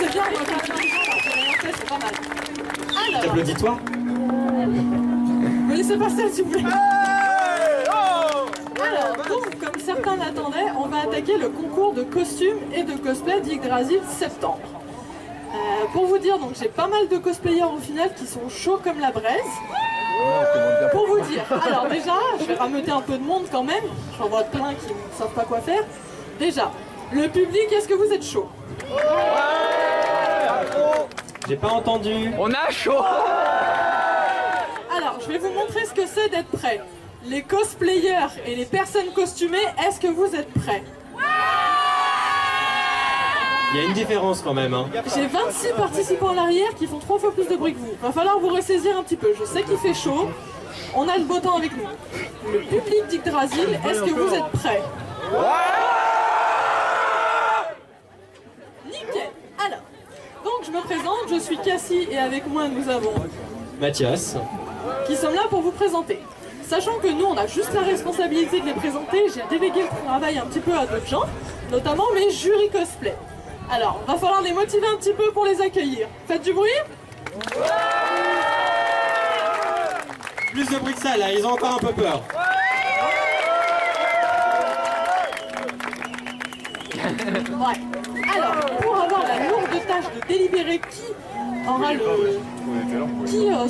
c'est bien, moi, quand j'ai rien fait, c'est pas mal. Alors, T'applaudis-toi? me laissez passer, s'il vous plaît. Alors, donc, comme certains l'attendaient, on va attaquer le concours de costumes et de cosplay d'Yggdrasil septembre. Pour vous dire, donc j'ai pas mal de cosplayers au final qui sont chauds comme la braise. Pour vous dire, alors déjà, je vais rameuter un peu de monde quand même. J'en vois plein qui ne savent pas quoi faire. Déjà, le public, est-ce que vous êtes chaud? J'ai pas entendu. On a chaud. Alors, je vais vous montrer ce que c'est d'être prêt. Les cosplayers et les personnes costumées, est-ce que vous êtes prêts? Il y a une différence quand même, hein. J'ai 26 participants à l'arrière qui font 3 fois plus de bruit que vous. Va falloir vous ressaisir un petit peu. Je sais qu'il fait chaud. On a le beau temps avec nous. Le public d'Yggdrasil, est-ce que vous êtes prêts? Nickel. Alors, donc je me présente, je suis Cassie et avec moi nous avons Mathias. qui sommes là pour vous présenter. Sachant que nous, on a juste la responsabilité de les présenter, j'ai délégué le travail un petit peu à d'autres gens, notamment mes jurys cosplay. Alors, va falloir les motiver un petit peu pour les accueillir. Faites du bruit. Plus de bruit que ça, là, ils ont encore un peu peur. Ouais. Alors, pour avoir la lourde tâche de délibérer qui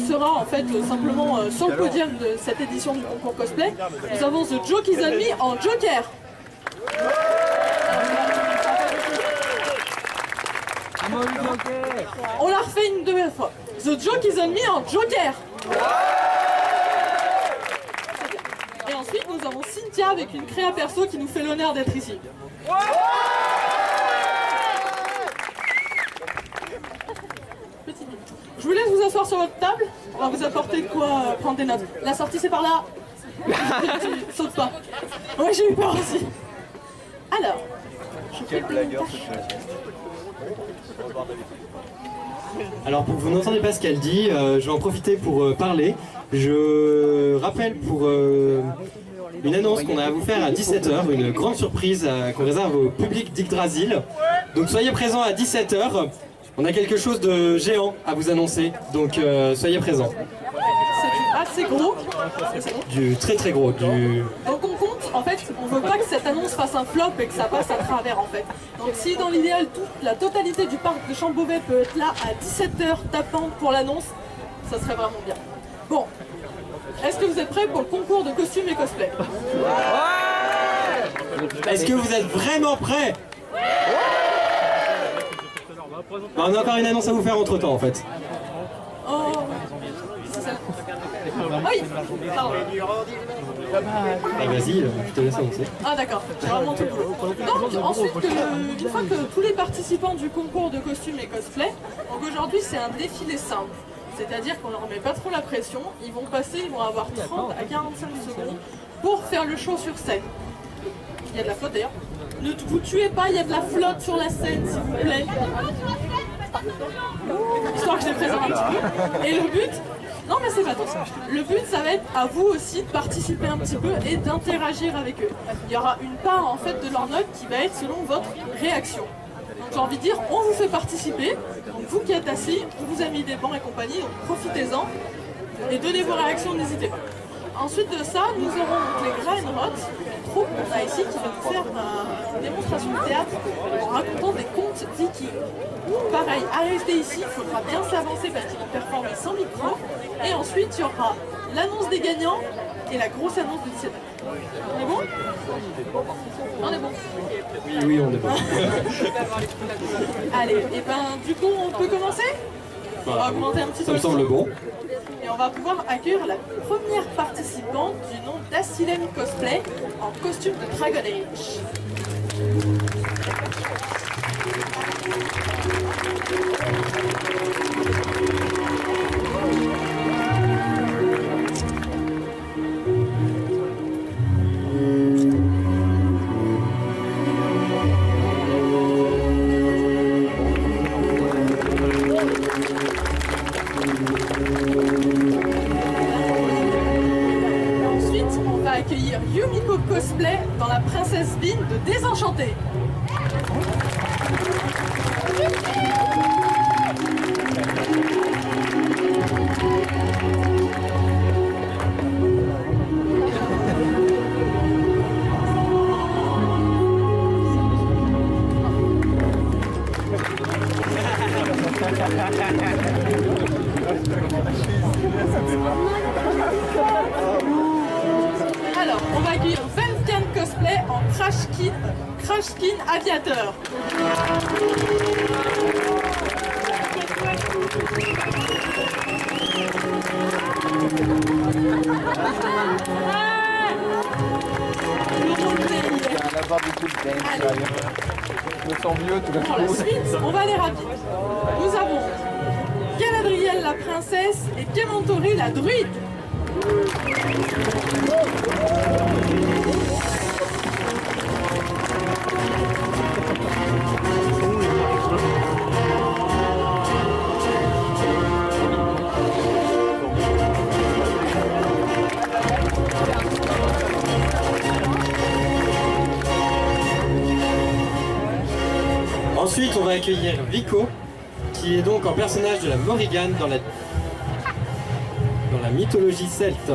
sera en fait simplement sur le podium de cette édition du concours cosplay, nous avons The Jokies and Me en Joker. On la refait une deuxième fois. The Jokies and Me en Joker. Et ensuite nous avons Cynthia avec une créa perso qui nous fait l'honneur d'être ici. Je vous laisse vous asseoir sur votre table. On va vous apporter de quoi prendre des notes. La sortie c'est par là. Tu sautes pas. Ouais, j'ai eu peur aussi. Alors, je fais plein de tâches. Alors pour que vous n'entendez pas ce qu'elle dit, je vais en profiter pour parler. Je rappelle pour une annonce qu'on a à vous faire à 17h, une grande surprise qu'on réserve au public d'Yggdrasil. Donc soyez présents à 17h, on a quelque chose de géant à vous annoncer, donc soyez présents. C'est du assez gros. Du très très gros, du... Donc on compte, en fait, on veut pas que cette annonce fasse un flop et que ça passe à travers en fait. Donc si dans l'idéal, la totalité du parc de Champ-Beauvais peut être là à 17h tapant pour l'annonce, ça serait vraiment bien. Bon, est-ce que vous êtes prêts pour le concours de costumes et cosplay? Est-ce que vous êtes vraiment prêts? On a encore une annonce à vous faire entre temps en fait. Oh, c'est ça. Oui, pardon. Ah, vas-y, je te laisse annoncer. Ah d'accord, j'ai vraiment tout. Donc ensuite, une fois que tous les participants du concours de costumes et cosplay, donc aujourd'hui c'est un défilé simple. C'est-à-dire qu'on leur met pas trop la pression, ils vont avoir 30 à 45 secondes pour faire le show sur scène. Il y a de la flotte d'ailleurs. Ne vous tuez pas, il y a de la flotte sur la scène s'il vous plaît. Histoire que je les présente un petit peu. Et le but, non mais c'est pas tout ça. Le but ça va être à vous aussi de participer un petit peu et d'interagir avec eux. Il y aura une part en fait de leur note qui va être selon votre réaction. J'ai envie de dire, on vous fait participer, donc vous qui êtes assis, on vous a mis des bancs et compagnie, donc profitez-en et donnez vos réactions, n'hésitez pas. Ensuite de ça, nous aurons donc les Grainrot, une troupe qu'on a ici qui va nous faire une démonstration de théâtre en racontant des contes vikings. Pareil, à rester ici, il faudra bien s'avancer parce qu'ils vont performer sans micro. Et ensuite, il y aura l'annonce des gagnants et la grosse annonce de 17h. On est bon? On est bon. Oui, on est bon. Allez, et ben du coup, on peut commencer? On va augmenter un petit peu. Ça me semble bon. Et on va pouvoir accueillir la première participante du nom d'Asylum Cosplay en costume de Dragon Age. Yumiko Cosplay dans la princesse Bean de Désenchanté. Alors, on va accueillir 24 cosplays en Crash Skin Aviateur. On va avoir beaucoup de dance, sérieux. Je me sens mieux tout d'un Pour la coup. suite, on va aller rapide. Nous avons Galadriel la princesse et Kementori la druide. Ensuite, on va accueillir Vico, qui est donc en personnage de la Morrigan dans la mythologie celte.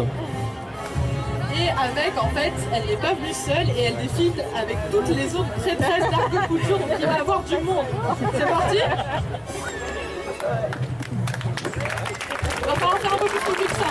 Et avec, en fait, elle n'est pas venue seule et elle défile avec toutes les autres prêtresses d'art de couture, donc il va y avoir du monde. C'est parti. On va falloir faire un peu plus focus que ça.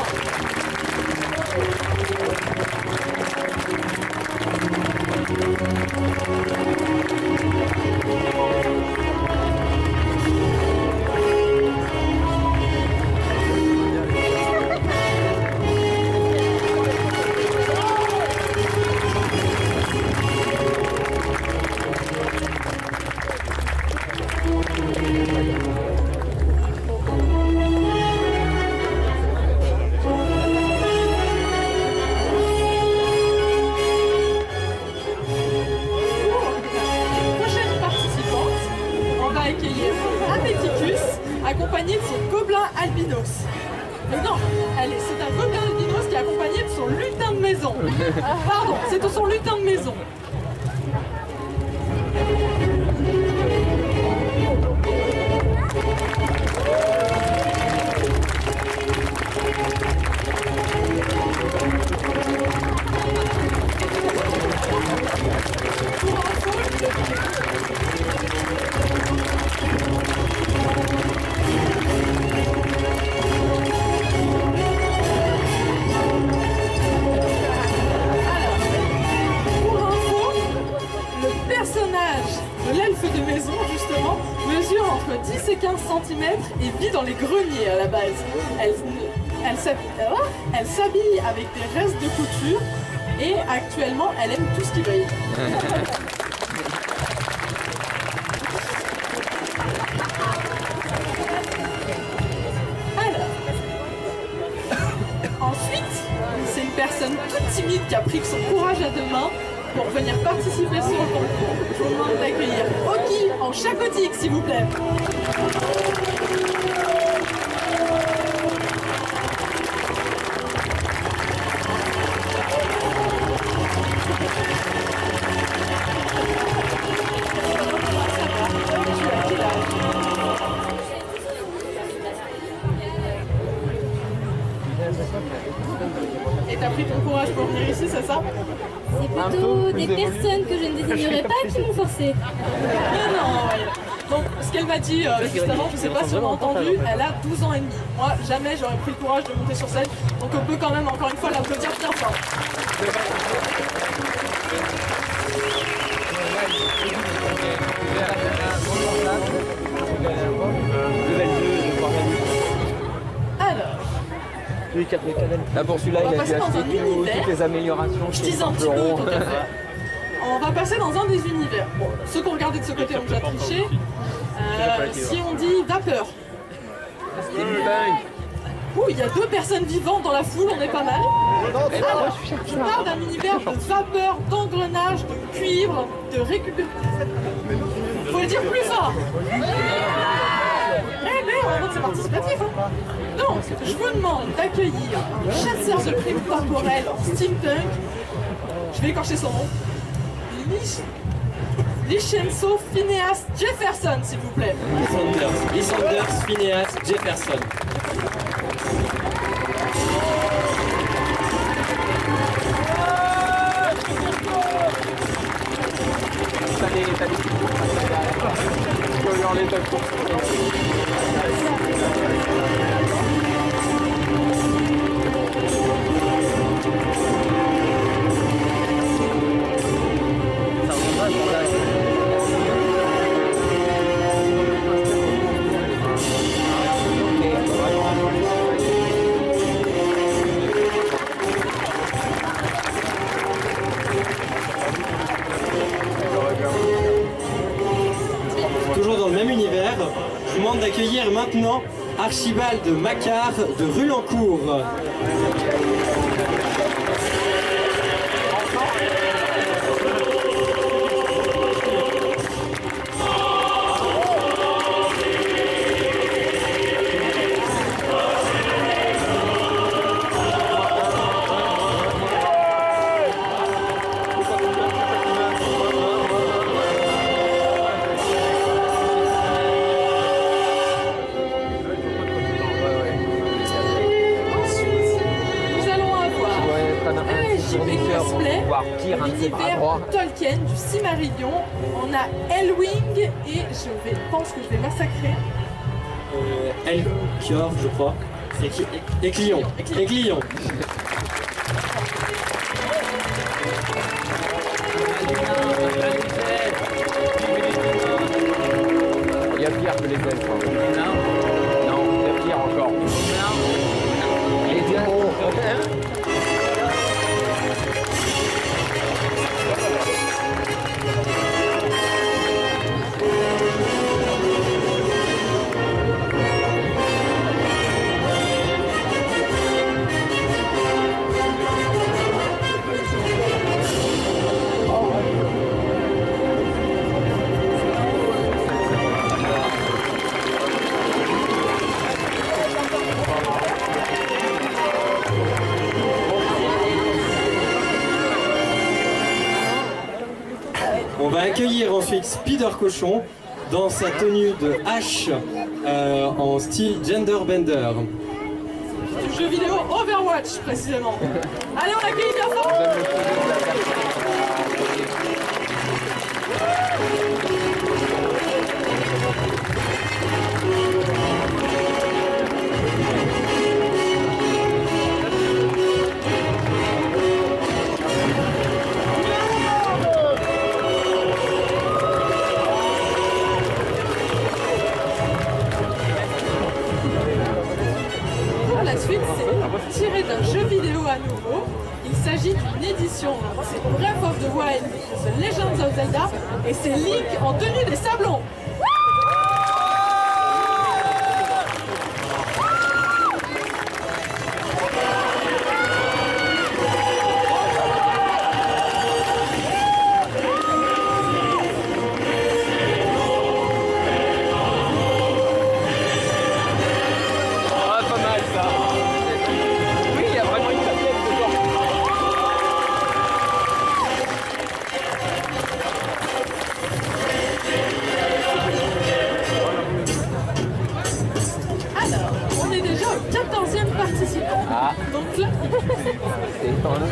Accompagné de son gobelin albinos. Mais non, c'est un gobelin albinos qui est accompagné de son lutin de maison. Pardon, c'est de son lutin de maison. De maison justement mesure entre 10 et 15 cm et vit dans les greniers à la base. Elle s'habille avec des restes de couture et actuellement elle aime tout ce qui brille. Alors, ensuite, c'est une personne toute timide qui a pris son courage à deux mains pour venir participer sur le concours. Je vous demande d'accueillir Oki en chacotique, s'il vous plaît. Et t'as pris ton courage pour venir ici, c'est ça? C'est plutôt des personnes que je ne désignerai pas qui m'ont forcé. Mais non, ouais. Donc, ce qu'elle m'a dit justement, je sais pas si on a entendu, elle a 12 ans et demi. Moi, jamais j'aurais pris le courage de monter sur scène. Donc, on peut quand même, encore une fois, l'applaudir bien fort. Alors, là pour celui-là, On il va a dû passer dans acheter un univers. toutes les améliorations je chez tease un petit peu, Saint-Laurent. donc, on va passer dans un des univers. Bon, ceux qui ont regardé de ce côté ont déjà triché. Si on dit vapeur. Ouh, il y a 2 personnes vivantes dans la foule, on est pas mal. Alors, je parle d'un univers de vapeur, d'engrenage, de cuivre, de récupération. Faut le dire plus fort. Eh mais c'est participatif, hein. Donc, je vous demande d'accueillir un chasseur de primes corporelles en steampunk. Je vais écorcher son nom. Licenzo Phineas Jefferson, s'il vous plaît. Lysander Phineas Jefferson. T'as des dans l'état de course. Toujours dans le même univers, je vous demande d'accueillir maintenant Archibald Macquart de Rulancourt. Nous allons avoir JP Cosplay, Tire un petit bras l'univers droit. Tolkien du Silmarillion. On a Elwing et je pense que je vais massacrer. Elkior, je crois. Éclillon. Éclillon. Il y a pire que les elfes. Non, il y a pire encore. Les On va accueillir ensuite Spider Cochon dans sa tenue de hache en style genderbender. Du jeu vidéo Overwatch précisément. Allez, on accueille bien fort. Pour la suite, c'est tiré d'un jeu vidéo à nouveau. Il s'agit d'une édition, c'est Breath of the Wild, The Legends of Zelda, et c'est Link en tenue des sablons. Ah, pas mal ça. Oui, il y a vraiment une tablette dedans. Alors, on est déjà au 14e participant. Ah. Donc là, C'est étonnant.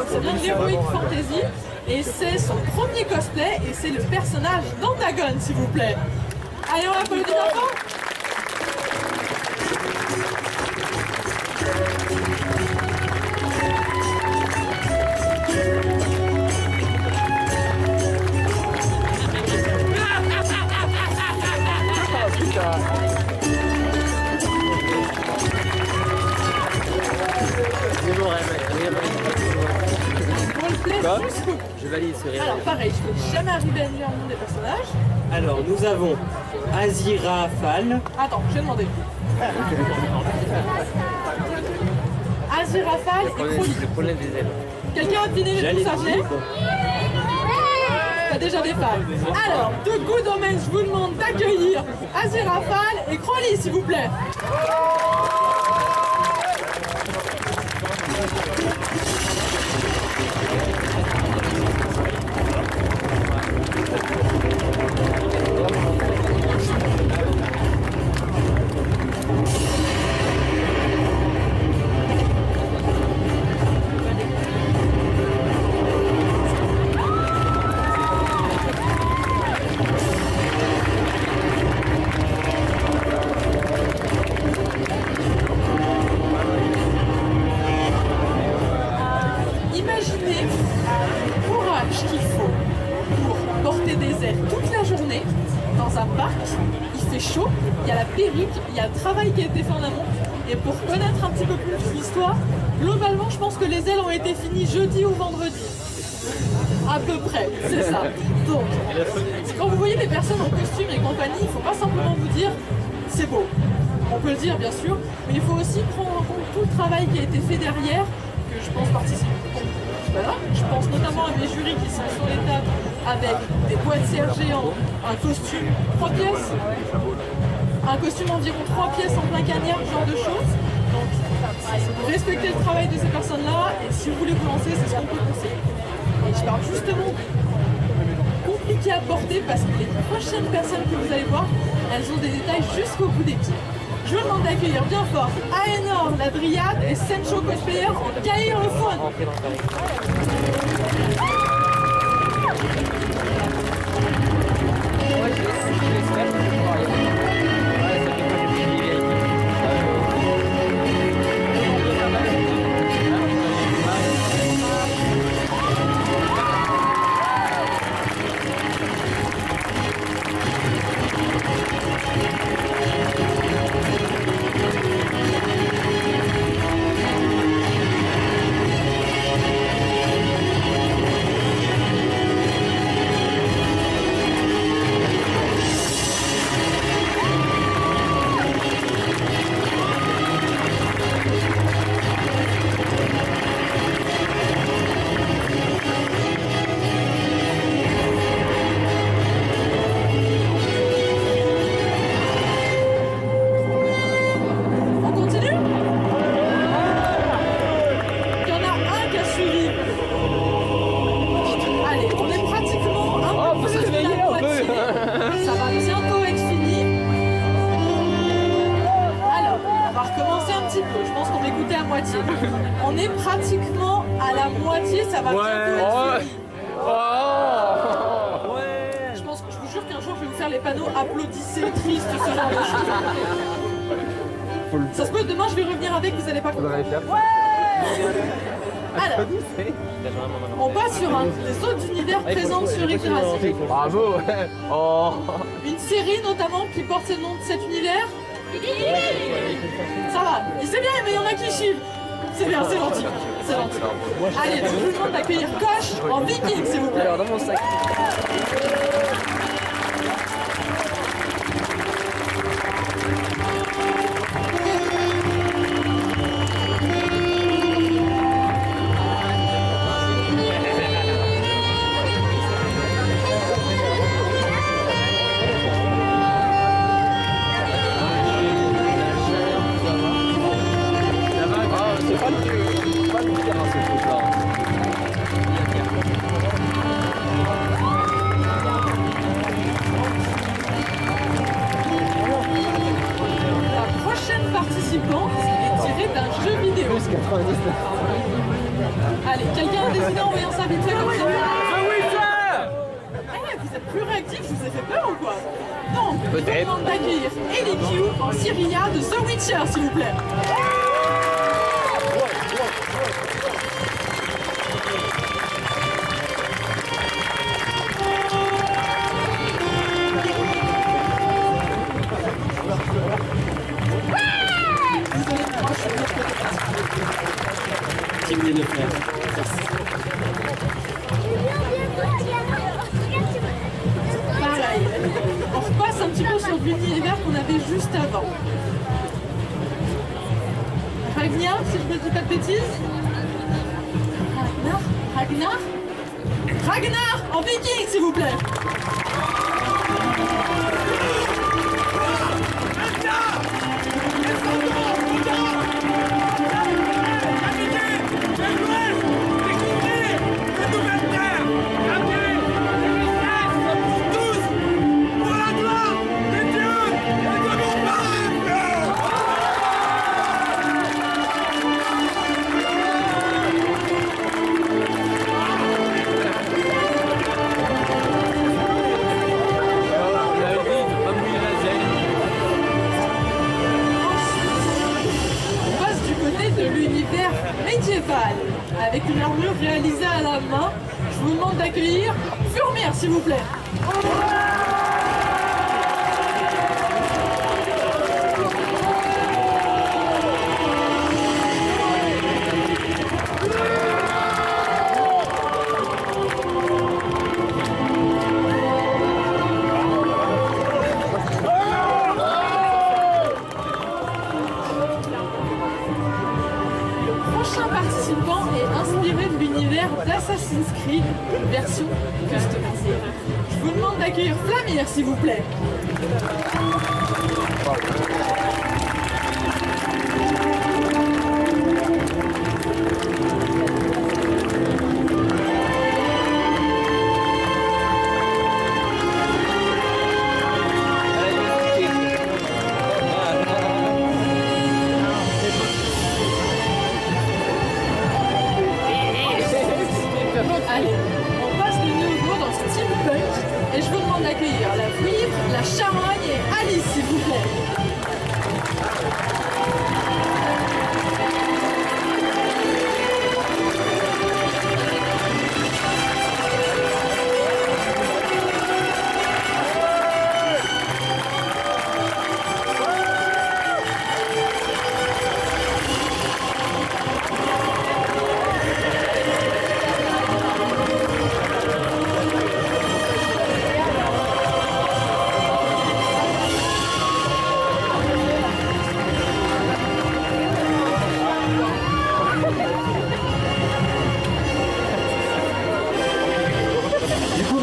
c'est bien de l'Heroic Fantasy et c'est son premier cosplay et c'est le personnage d'Andagon, s'il vous plaît. Allez, on applaudit d'abord. Je valide ce réel. Alors pareil, je ne peux jamais arriver à lire le nom des personnages. Alors nous avons Aziraphale. Attends, je vais demander. Aziraphale et Crowley. Le problème des elfes. Quelqu'un a deviné les J'allais personnages? dire. T'as déjà des femmes. Alors, de Good Omens, je vous demande d'accueillir Aziraphale et Crowley, s'il vous plaît. il fait chaud, il y a la perruque, il y a le travail qui a été fait en amont. Et pour connaître un petit peu plus l'histoire, globalement, je pense que les ailes ont été finies jeudi ou vendredi. À peu près, c'est ça. Donc, quand vous voyez des personnes en costume et compagnie, il ne faut pas simplement vous dire c'est beau. On peut le dire bien sûr, mais il faut aussi prendre en compte tout le travail qui a été fait derrière, que je pense participe. Voilà. Je pense notamment à mes jurys qui sont sur les tables avec des boîtes CR géants, un costume 3 pièces, un costume environ 3 pièces en plein cagnard, ce genre de choses. Donc, respectez le travail de ces personnes-là et si vous voulez vous lancer, c'est ce qu'on peut conseiller. Et je parle justement compliqué à porter parce que les prochaines personnes que vous allez voir, elles ont des détails jusqu'au bout des pieds. Je vous demande d'accueillir bien fort Aénor, la Dryade et Sencho Cosplayer en Caïr le Faune. On est pratiquement à la moitié, ça va bientôt être fini. Je pense que je vous jure qu'un jour je vais vous faire les panneaux applaudissez, tristes, ce genre de choses. Ça se peut, demain je vais revenir avec, vous allez pas comprendre. Alors, on passe sur un des autres univers présents sur Yggdrasil. Bravo. Une série notamment qui porte le nom de cet univers. Ça va, c'est bien, mais il y en a qui suivent. C'est bien, c'est gentil. C'est gentil. Allez, donc je vous demande d'accueillir Koch en viking, s'il vous plaît. Alors, dans mon sac. Allez, quelqu'un a des idées en voyant ça vite fait comme ça? Vous êtes plus réactifs, je vous ai fait peur ou quoi? Donc, je vous demande d'accueillir Ellie Q en Syria de The Witcher, s'il vous plaît. Pareil, on repasse un petit peu sur l'univers qu'on avait juste avant. Ragnar, si je ne dis pas de bêtises. Ragnar en viking, s'il vous plaît. Avec une armure réalisée à la main, je vous demande d'accueillir Furmir, s'il vous plaît. d'Assassin's Creed version customisée. Je vous demande d'accueillir Flamir, s'il vous plaît. Allez, on passe de nouveau dans Steampunk et je vous demande d'accueillir la Vouivre, la Charogne et Alice, s'il vous plaît.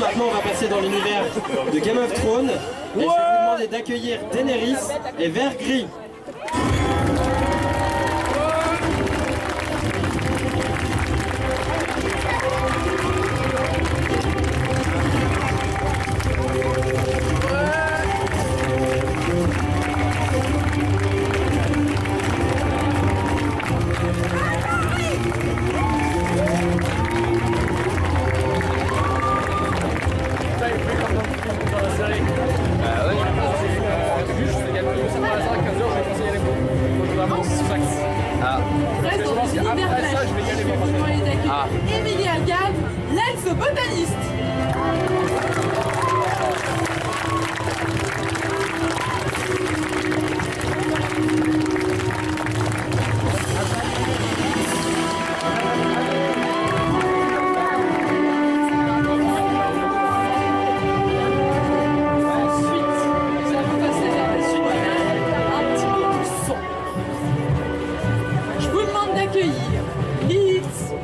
Maintenant, on va passer dans l'univers de Game of Thrones. Et je vais vous demander d'accueillir Daenerys et Vert Gris. Reste dans l'univers Flash. Je vais vous demander d'accueillir Emilie Algade, l'ex botaniste.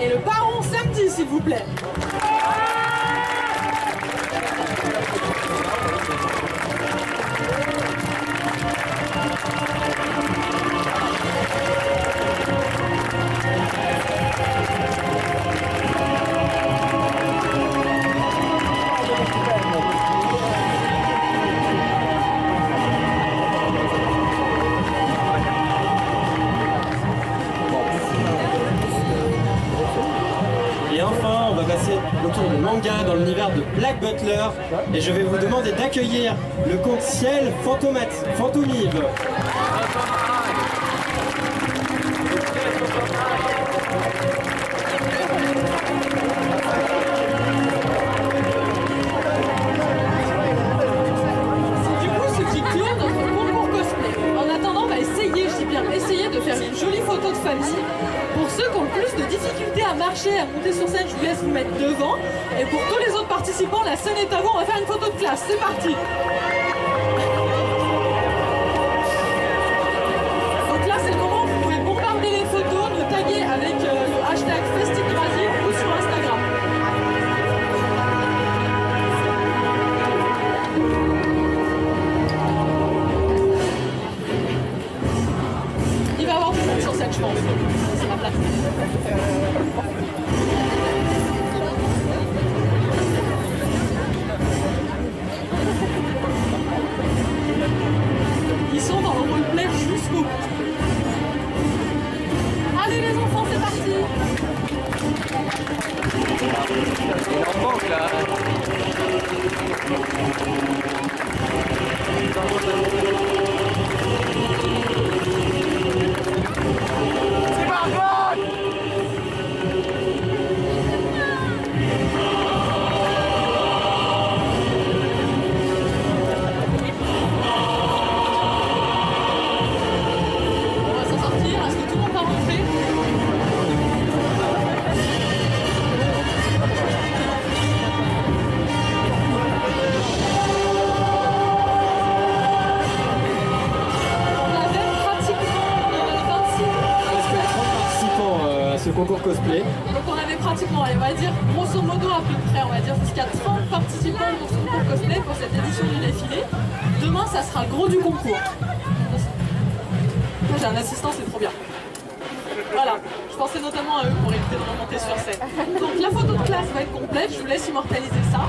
Et le baron samedi, s'il vous plaît. Et enfin, on va passer autour de manga dans l'univers de Black Butler. Et je vais vous demander d'accueillir le conte Ciel Fantomive. C'est du coup ce qui clôt notre concours cosplay. En attendant, on va essayer, je dis bien essayer de faire une jolie photo de famille. Pour ceux qui ont le plus de difficultés à marcher, à monter sur scène, je vous laisse vous mettre devant. Et pour tous les autres participants, la scène est à vous, on va faire une photo de classe. C'est parti. Donc là, c'est le moment où vous pouvez bombarder les photos, nous taguer avec le hashtag FestiCrazy ou sur Instagram. Il va y avoir du monde sur scène, je pense. C'est ma place. Ils sont dans le roleplay jusqu'au bout. Allez les enfants, c'est parti. On manque là. C'est Margot! On va s'en sortir. Est-ce que tout le monde va rentrer? On avait pratiquement 26. Ce concours cosplay. Donc on avait pratiquement pratiquement, on va dire grosso modo à peu près, on va dire, parce qu'il y a 30 participants dans ce concours cosplay pour cette édition du défilé. Demain, ça sera le gros du concours. Moi, j'ai un assistant, c'est trop bien. Voilà, je pensais notamment à eux pour éviter de remonter sur scène. Donc la photo de classe va être complète, je vous laisse immortaliser ça.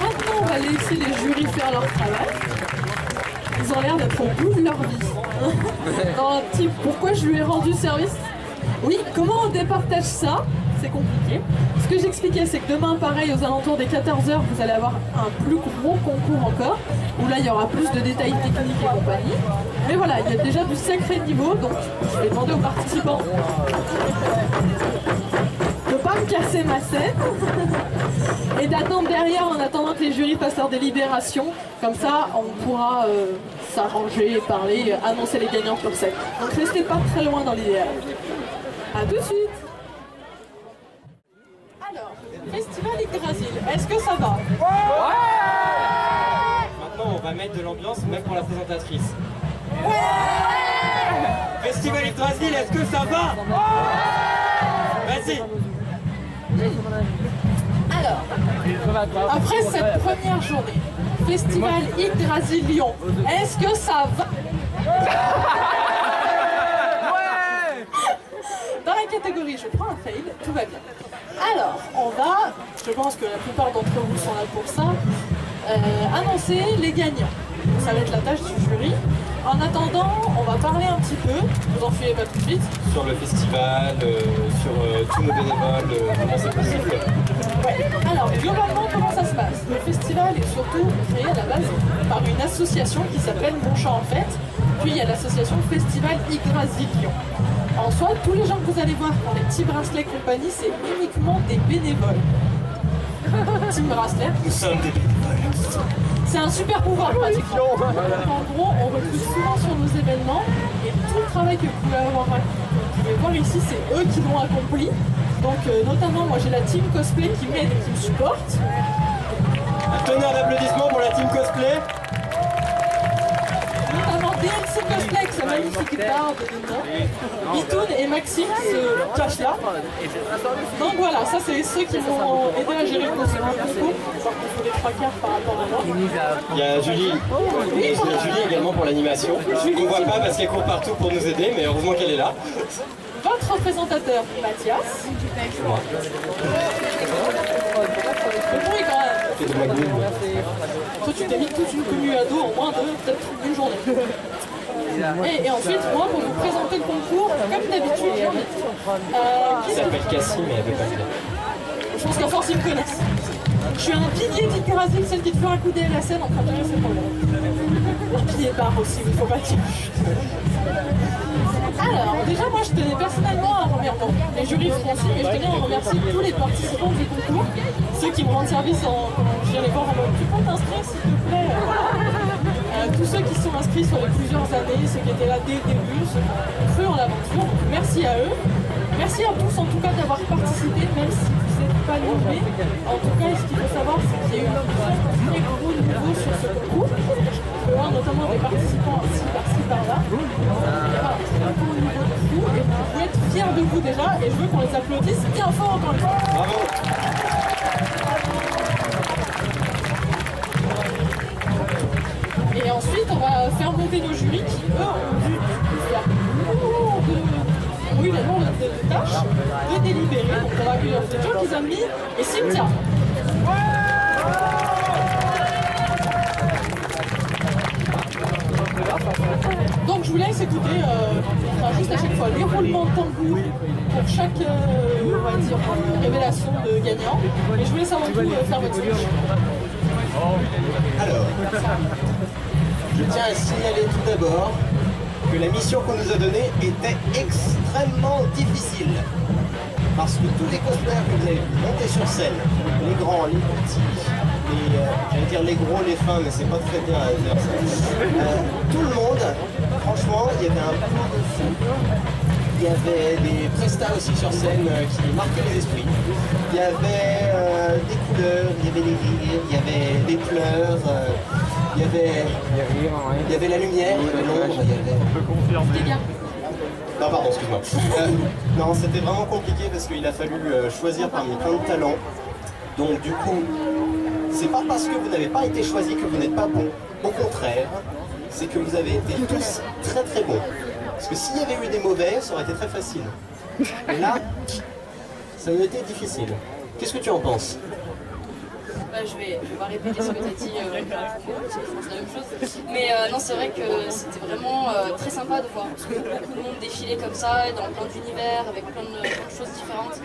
Maintenant, on va laisser les jurys faire leur travail. Ils ont l'air d'être au bout de leur vie. Non, type, pourquoi je lui ai rendu service? Oui, comment on départage ça? C'est compliqué. Ce que j'expliquais, c'est que demain, pareil, aux alentours des 14h, vous allez avoir un plus gros concours encore, où là, il y aura plus de détails techniques et compagnie. Mais voilà, il y a déjà du sacré niveau, donc je vais demander aux participants de ne pas me casser ma scène et d'attendre derrière en attendant que les jurys fassent leur délibération. Comme ça, on pourra s'arranger, parler, annoncer les gagnants sur scène. Donc restez pas très loin dans l'idéal. A tout de suite. Alors, Festival Yggdrasil, est-ce que ça va? Maintenant, on va mettre de l'ambiance, même pour la présentatrice. Festival Yggdrasil, est-ce que ça va? Vas-y. Alors, après cette première journée, Festival Yggdrasil Lyon, est-ce que ça va? Dans la catégorie je prends un fail, tout va bien. Alors, on va, je pense que la plupart d'entre vous sont là pour ça, annoncer les gagnants. Ça va être la tâche du jury. En attendant, on va parler un petit peu, vous enfuyez pas tout de suite. Sur le festival, sur tous nos bénévoles, comment c'est possible? Ouais. Alors, globalement, comment ça se passe? Le festival est surtout créé à la base par une association qui s'appelle Mon Champ en Fête. Puis il y a l'association Festival Yggdrasil Lyon. En soi, tous les gens que vous allez voir dans les petits bracelets compagnie, c'est uniquement des bénévoles. Team Bracelet. Nous sommes des bénévoles. C'est un super pouvoir pratiquement. En gros, on recrute souvent sur nos événements et tout le travail que vous pouvez voir ici, c'est eux qui l'ont accompli. Donc notamment, moi j'ai la team cosplay qui m'aide et qui me supporte. Un tonnerre d'applaudissements pour la team cosplay. Notamment DLC Cosplay avec sa magnifique barbe de Nina. Bitoun et Maxime se cachent là. Donc voilà, ça c'est ceux qui m'ont aidé à gérer le concours. On fait les 3 quarts par rapport à moi. Il y a Julie. Et Julie également pour l'animation. On ne voit pas parce qu'elle court partout pour nous aider, mais heureusement qu'elle est là. Votre représentateur, Mathias. Le bruit quand même. Et de Magnoum. Toi, tu t'es mis toute une tenue à dos en moins de peut-être une journée. Et ensuite, moi, pour vous présenter le concours, comme d'habitude, j'ai envie Il s'appelle Cassie, mais elle veut pas le dire. Je pense qu'à force, ils me connaissent. Je suis un pilier d'Yggdrasil, celle qui te fera un coup à la scène en train de casser le problème. Un pilier bar aussi, mais il faut pas dire. Alors, déjà, moi, je tenais personnellement à remercier les jurys français, mais je tenais à remercier tous les participants du concours, ceux qui me rendent service quand je viens les voir en mode tu peux t'inscrire s'il te plaît. Tous ceux qui sont inscrits sur les plusieurs années, ceux qui étaient là dès le début, ceux qui ont cru en l'aventure, donc merci à eux. Merci à tous en tout cas d'avoir participé, même si vous n'êtes pas nommés. En tout cas, ce qu'il faut savoir, c'est qu'il y a eu un très gros niveau sur ce concours. On peut voir notamment des participants ici, par-ci, par-là. Voilà, c'est un gros niveau de fou et vous pouvez être fiers de vous déjà et je veux qu'on les applaudisse bien fort encore une fois. Bravo. Et ensuite, on va faire monter nos jurys qui, eux, ont dû faire oui, le nombre de tâches, de délibérer. Donc, on va accueillir John Kizami et Cynthia. Donc, je vous laisse écouter juste à chaque fois les roulements de tambour pour chaque on va dire, révélation de gagnant. Et je vous laisse avant tout faire votre speech. Alors, je tiens à signaler tout d'abord que la mission qu'on nous a donnée était extrêmement difficile. Parce que tous les cosplayers que vous avez pu monter sur scène, les grands, les petits, les dire les gros, les fins, mais c'est pas très bien à dire ça. Tout le monde, franchement, il y avait un plan de fou. Il y avait des prestats aussi sur scène qui marquaient les esprits. Il y avait des couleurs, il y avait des rires, il y avait des pleurs, il y avait la lumière, il y avait l'ombre, il y avait... Les gars, Non, pardon, excuse-moi. Non, c'était vraiment compliqué parce qu'il a fallu choisir parmi plein de talents. Donc du coup, c'est pas parce que vous n'avez pas été choisi que vous n'êtes pas bon. Au contraire, c'est que vous avez été tous très très bons. Parce que s'il y avait eu des mauvais, ça aurait été très facile. Et là, ça aurait été difficile. Qu'est-ce que tu en penses? Je vais pas répéter ce que tu as dit, je pense la même chose. Mais non, c'est vrai que c'était vraiment très sympa de voir beaucoup de monde défiler comme ça, dans plein d'univers, avec plein de choses différentes.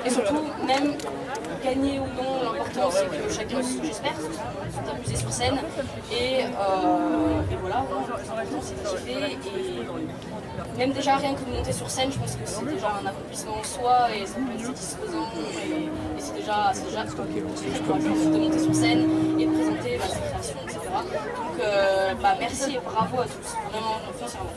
Et surtout, même gagner ou non, l'important c'est que chacun, j'espère, soit amusé sur scène. Et voilà, le plus important c'est de kiffer. Et même déjà rien que de monter sur scène, je pense que c'est déjà un accomplissement en soi et ça peut être satisfaisant. Et c'est déjà de monter sur scène et de présenter sa création, etc. Donc merci et bravo à tous, vraiment, sincèrement.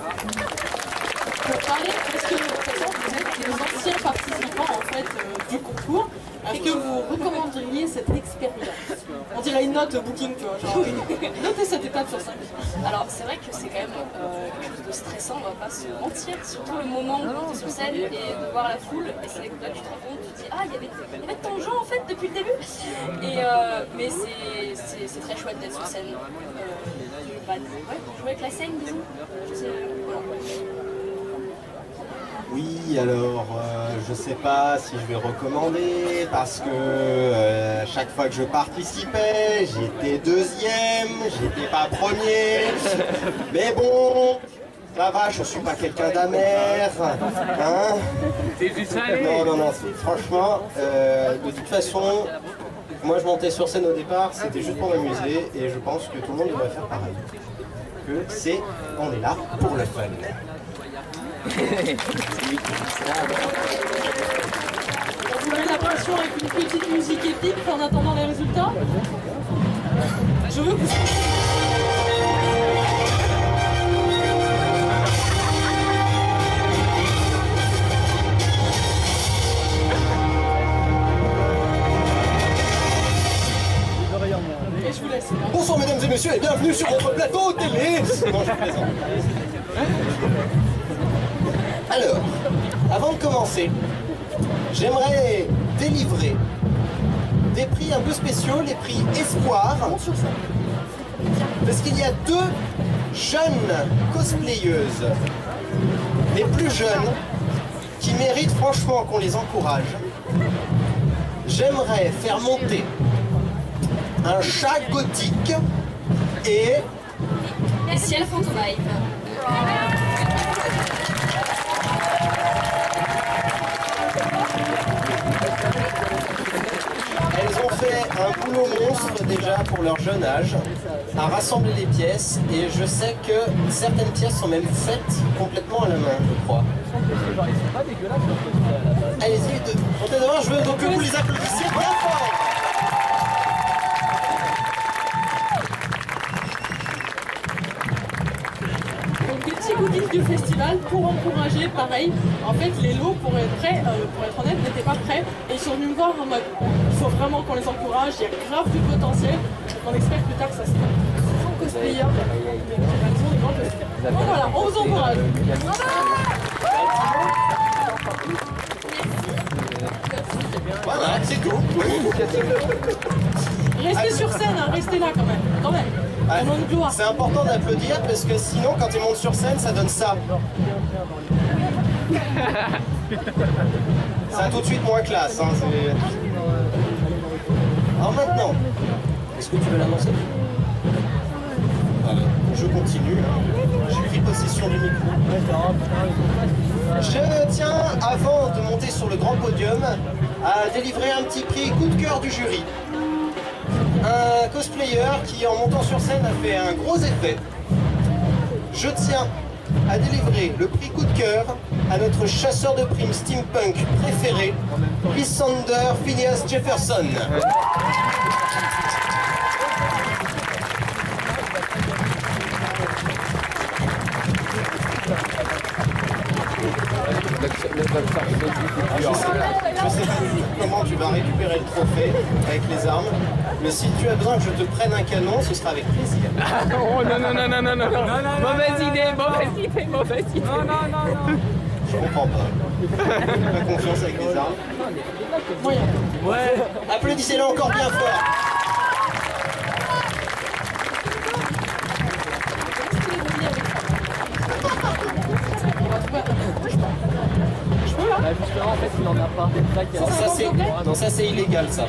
pour parler, parce que de toute façon, vous êtes des anciens participants en fait du concours, est-ce que vous recommanderiez cette expérience? On dirait une note booking, tu vois, genre notez cette étape sur 5. Alors c'est vrai que c'est quand même quelque chose de stressant, on va pas se mentir, surtout le moment où on est sur scène et de voir la foule, et c'est là que tu te rends compte, tu te dis ah il y avait tant de gens en fait depuis le début, mais c'est très chouette d'être sur scène, de jouer avec la scène disons, voilà. Oui, alors je sais pas si je vais recommander parce que chaque fois que je participais, j'étais deuxième, j'étais pas premier. Mais bon, ça va, je suis pas quelqu'un d'amer. Hein? Non, franchement, de toute façon, moi je montais sur scène au départ, c'était juste pour m'amuser et je pense que tout le monde devrait faire pareil. On est là pour le fun. Vous avez la pression avec une petite musique épique en attendant les résultats. Je veux que vous... Et je vous laisse. Bonsoir mesdames et messieurs et bienvenue sur votre plateau télé. Non, je plaisante. Alors, avant de commencer, j'aimerais délivrer des prix un peu spéciaux, les prix Espoir, parce qu'il y a deux jeunes cosplayeuses, les plus jeunes, qui méritent franchement qu'on les encourage. J'aimerais faire monter un chat gothique et Ciel Fantomaille. elles ont fait un boulot monstre déjà pour leur jeune âge, à rassembler les pièces, et je sais que certaines pièces sont même faites complètement à la main, je crois. Allez-y, montez devant, je veux donc que vous les applaudissiez bien fort. Donc des petits goodies du festival pour encourager, pareil. En fait, les lots, pour être prêts, pour être honnête, n'étaient pas prêts. Et ils sont venus me voir en mode, il faut vraiment qu'on les encourage, il y a grave du potentiel. Donc on espère plus tard que ça se fait. Sans cosplayer, donc voilà, on vous encourage. Voilà, c'est tout. Restez sur scène, hein, restez là quand même. Quand même. Ouais, Au nom de gloire. c'est important d'applaudir parce que sinon, quand ils montent sur scène, ça donne ça. Ça a tout de suite moins classe. Hein, alors maintenant, est-ce que tu veux l'annoncer? Je continue. J'ai pris possession du micro. Je tiens, avant de monter sur le grand podium, à délivrer un petit prix coup de cœur du jury. Un cosplayer qui, en montant sur scène, a fait un gros effet. Je tiens à délivrer le prix coup de cœur à notre chasseur de primes steampunk préféré, Lysander Phineas Jefferson. Je sais pas du tout comment tu vas récupérer le trophée avec les armes, mais si tu as besoin que je te prenne un canon, ce sera avec plaisir. Oh non, non, non, non, non, non, non, mauvaise idée, mauvaise idée, mauvaise idée. Non, non, non, non. Je comprends pas. Pas confiance avec les armes. Ouais. Applaudissez-le encore bien fort. Bah justement, en fait, il en a pas. Non, ça c'est illégal ça.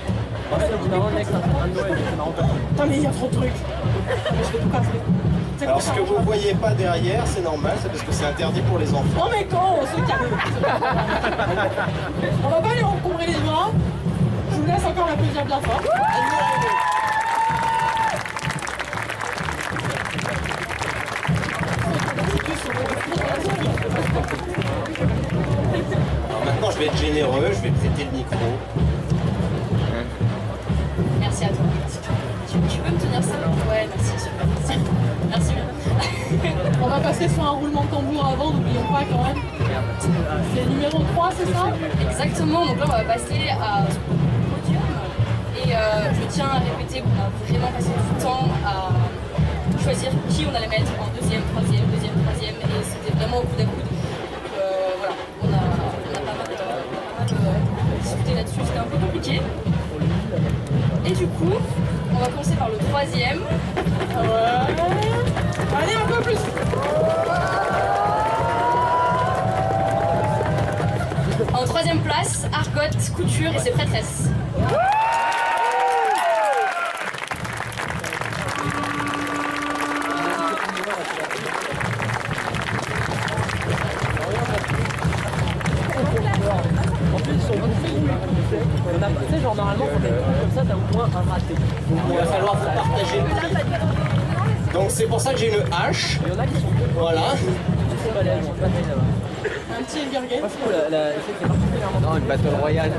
Parce que finalement, le mec, c'est un sapin de Noël, c'est marrant. Putain, mais il y a trop de trucs. Je vais tout casser. Alors ce que vous voyez pas derrière, c'est normal, c'est parce que c'est interdit pour les enfants. Non mais quand on se calme. On va pas lui encombrer les bras. Je vous laisse encore l'applaudir bien fort. Alors maintenant je vais être généreux, je vais prêter le micro. Merci à toi. Tu peux me tenir ça? Ouais, merci, super. Merci bien. On va passer sur un roulement de tambour avant, n'oublions pas quand même. C'est numéro 3, c'est ça? Exactement, donc là on va passer à podium. Et je tiens à répéter qu'on a vraiment passé du temps à choisir qui on allait mettre en deuxième, troisième, et c'était vraiment au coup d'un coude. Donc voilà, on a pas mal discuté là-dessus, c'était un peu compliqué. Et du coup, on va commencer par le troisième. Ouais. Allez, un peu plus. En troisième place, Argot, Couture et ses prêtresses. En plus, ils sont beaucoup. Tu sais, genre, normalement, quand t'as une coupe comme ça, t'as au moins un raté. Il va falloir vous partager. Donc c'est pour ça que j'ai une hache. Il y en a qui sont peu. Voilà. C'est balèze, ils sont pas taille là-bas. Un petit Elgergen. Moi, je trouve la c'est particulièrement. Non, une battle royale.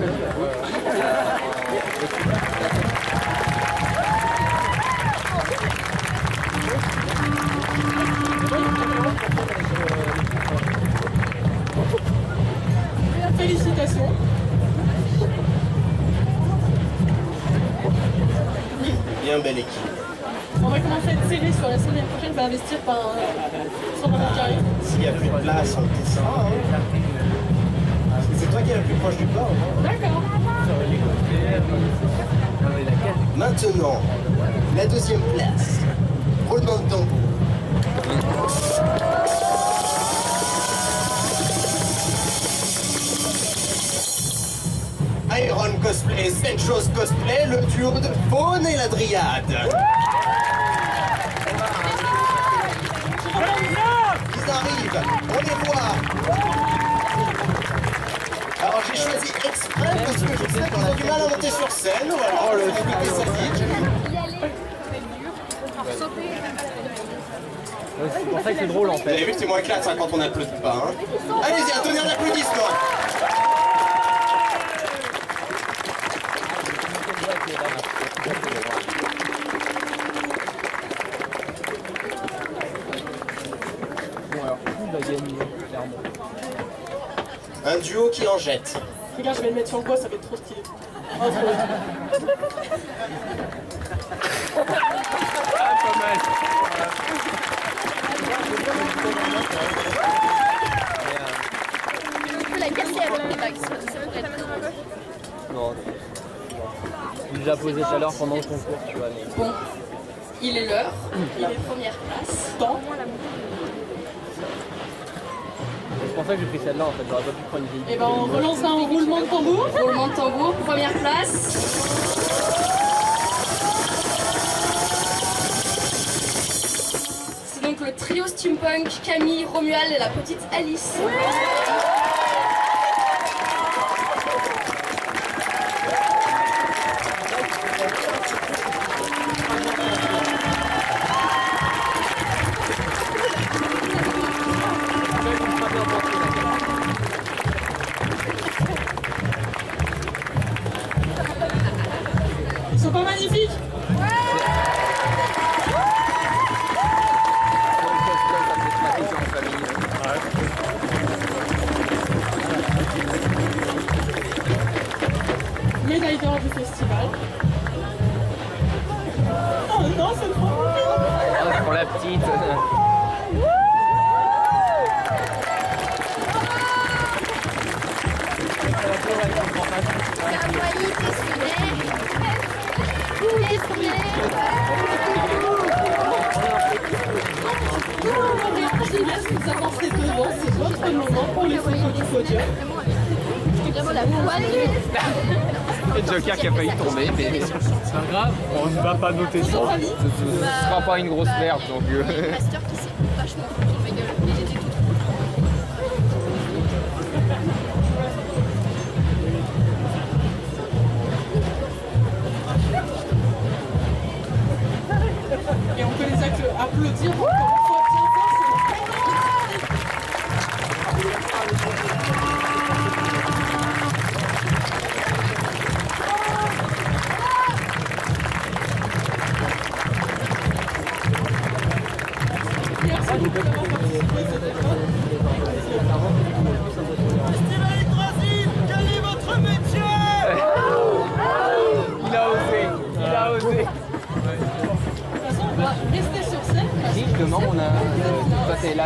Félicitations. Bien belle équipe. On va commencer à être serré sur la semaine prochaine, on va investir par sur le mètre carré. S'il n'y a plus de place, on descend. Parce que c'est toi qui es le plus proche du port. D'accord. Maintenant, la deuxième place. Roulement de tambour. Iron Cosplay, Senchos Cosplay, le duo de Faune et la Dryade. Ils arrivent, on les voit. Alors j'ai choisi exprès parce que je sais qu'ils ont du mal à monter sur scène. Voilà, oh, le comité sadique. C'est pour ça que c'est drôle en Vous fait. avez vu que c'est moins classe hein, quand on n'applaudit pas. Hein. Allez-y, un tonnerre d'applaudissements. Un duo qui en jette. Regarde, je vais le mettre sur le bois, ça va être trop stylé. Oh, trop bien. Pas mal. Tu peux la casser avec les bagues. Non. J'ai déjà posé tout à l'heure pendant le concours, tu vois. Mais... Bon, il est l'heure, il est première place. Temps. C'est pour ça que j'ai pris celle-là en fait, j'aurais pas pu prendre une vieille. Et ben on relance un roulement de tambour. Roulement de tambour, première place. C'est donc le trio steampunk, Camille, Romuald et la petite Alice. Ils sont pas magnifiques? festival. Oh non, c'est trop mignon. Ah, c'est pour la petite. Inès, vous avancez devant, c'est votre moment pour les photos du podium. Le Joker qui a failli tomber, mais c'est pas grave, on ne va pas noter ça. Ce sera pas une grosse perte, donc... Master qui s'est vachement foutu de ma gueule, mais j'étais toute Et on peut les applaudir encore une fois bien fort, c'est merci beaucoup d'avoir participé à cette épreuve. Il a osé, il a osé. De toute façon, on va rester sur scène. parce que Justement, c'est on a... très bien. Toi, t'es là.